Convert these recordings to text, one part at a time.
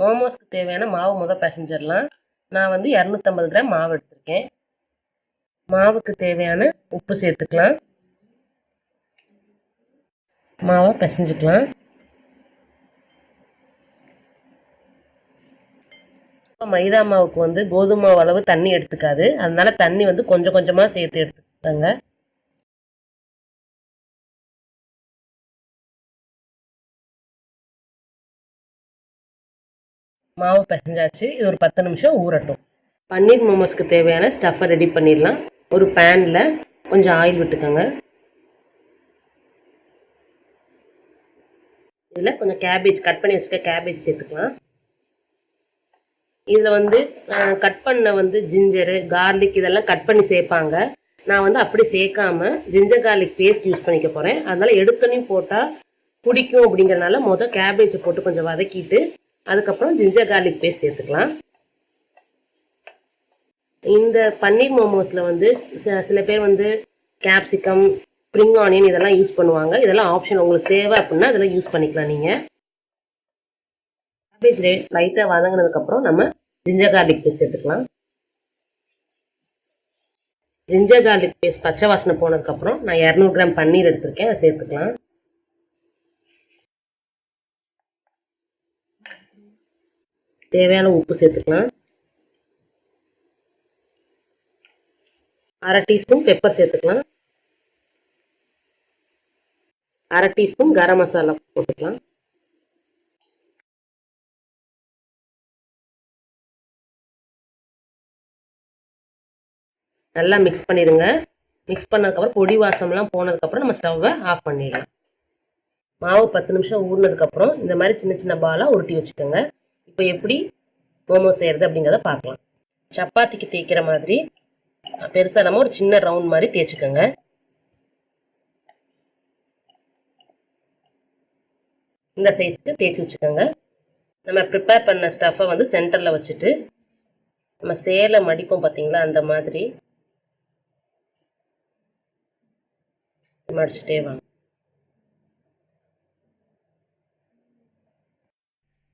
மோமோஸ்க்கு தேவையான மாவு முதல் பிசைஞ்சிடலாம். நான் வந்து 250 கிராம் மாவு எடுத்திருக்கேன். மாவுக்கு தேவையான உப்பு சேர்த்துக்கலாம். மாவை பிசைஞ்சுக்கலாம். மைதா மாவுக்கு வந்து கோதுமை மாவு அளவு தண்ணி எடுத்துக்காது, அதனால தண்ணி வந்து கொஞ்சம் கொஞ்சமாக சேர்த்து எடுத்துக்கோங்க. மாவு பிசைஞ்சாச்சு. இது ஒரு 10 நிமிஷம் ஊறட்டும். பன்னீர் மோமோஸ்க்கு தேவையான ஸ்டஃப்பை ரெடி பண்ணிடலாம். ஒரு பேனில் கொஞ்சம் ஆயில் விட்டுக்கோங்க. இதில் கொஞ்சம் கேபேஜ் கட் பண்ணி வச்சுக்க கேபேஜ் சேர்த்துக்கலாம். இதில் வந்து கட் பண்ண வந்து ஜிஞ்சரு கார்லிக் இதெல்லாம் கட் பண்ணி சேர்ப்பாங்க. நான் வந்து அப்படி சேர்க்காம ஜிஞ்சர் கார்லிக் பேஸ்ட் யூஸ் பண்ணிக்க போகிறேன். அதனால் எடுத்தோன்னையும் போட்டால் பிடிக்கும் அப்படிங்கிறனால முதல் கேபேஜை போட்டு கொஞ்சம் வதக்கிட்டு அதுக்கப்புறம் ஜிஞ்சர் கார்லிக் பேஸ்ட் சேர்த்துக்கலாம். இந்த பன்னீர் மோமோஸில் வந்து சில பேர் வந்து கேப்சிகம் ஸ்ப்ரிங் ஆனியன் இதெல்லாம் யூஸ் பண்ணுவாங்க. இதெல்லாம் ஆப்ஷன், உங்களுக்கு தேவை அப்படின்னா இதெல்லாம் யூஸ் பண்ணிக்கலாம். நீங்கள் கேபேஜ் லைட்டாக வதங்கினதுக்கப்புறம் நம்ம ஜிஞ்சர் கார்லிக் பேஸ்ட் சேர்த்துக்கலாம். ஜிஞ்சர் கார்லிக் பேஸ்ட் பச்சை வாசனை போனதுக்கப்புறம் நான் 200 கிராம் பன்னீர் எடுத்திருக்கேன், அதை சேர்த்துக்கலாம். தேவையான உப்பு சேர்த்துக்கலாம். 1/2 டீஸ்பூன் பெப்பர் சேர்த்துக்கலாம். 1/2 டீஸ்பூன் கரம் மசாலா போட்டுக்கலாம். நல்லா மிக்ஸ் பண்ணிடுங்க. மிக்ஸ் பண்ணதுக்கப்புறம் பொடி வாசம்லாம் போனதுக்கப்புறம் நம்ம ஸ்டவ்வை ஆஃப் பண்ணிடலாம். மாவு 10 நிமிஷம் ஊறினதுக்கப்புறம் இந்த மாதிரி சின்ன சின்ன பாலாக உருட்டி வச்சுக்கோங்க. இப்போ எப்படி மோமோ செய்கிறது அப்படிங்கிறத பார்க்கலாம். சப்பாத்திக்கு தேய்க்கிற மாதிரி பெருசாக நம்ம ஒரு சின்ன ரவுண்ட் மாதிரி தேய்ச்சிக்கோங்க. இந்த சைஸ்க்கு தேய்ச்சி வச்சுக்கோங்க. நம்ம ப்ரிப்பேர் பண்ண ஸ்டஃப்பை வந்து சென்டரில் வச்சுட்டு நம்ம சேலை மடிப்போம் பார்த்தீங்களா, அந்த மாதிரி மடிச்சுட்டே வாங்க.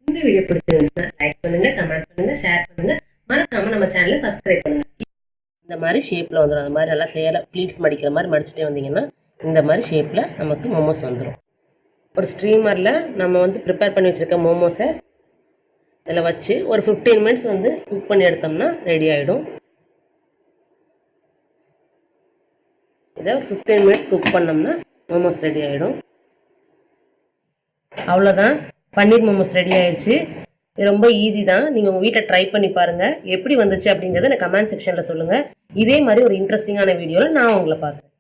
இந்த வீடியோ பிடிச்சிருந்துச்சுன்னா லைக் பண்ணுங்க, கமெண்ட் பண்ணுங்க, ஷேர் பண்ணுங்க. மறக்காம நம்ம சேனலை சப்ஸ்கிரைப் பண்ணுங்க. இந்த மாதிரி ஷேப்பில் வந்துடும். அந்த மாதிரி நல்லா சேலை ப்ளீட்ஸ் மடிக்கிற மாதிரி மடிச்சுட்டே வந்தீங்கன்னா இந்த மாதிரி ஷேப்பில் நமக்கு மோமோஸ் வந்துடும். ஒரு ஸ்ட்ரீமரில் நம்ம வந்து ப்ரிப்பேர் பண்ணி வச்சுருக்க மோமோஸை இதில் வச்சு ஒரு 15 மினிட்ஸ் வந்து குக் பண்ணி எடுத்தோம்னா ரெடி ஆகிடும். இதை ஒரு 15 மினிட்ஸ் குக் பண்ணோம்னா மோமோஸ் ரெடி ஆகிடும். அவ்வளோதான், பன்னீர் மோமோஸ் ரெடி ஆயிடுச்சு. இது ரொம்ப ஈஸி தான். நீங்கள் உங்கள் வீட்டில் ட்ரை பண்ணி பாருங்கள். எப்படி வந்துச்சு அப்படிங்கிறத எனக்கு கமெண்ட் செக்ஷனில் சொல்லுங்கள். இதே மாதிரி ஒரு இன்ட்ரெஸ்டிங்கான வீடியோவில் நான் உங்களை பார்க்குறேன்.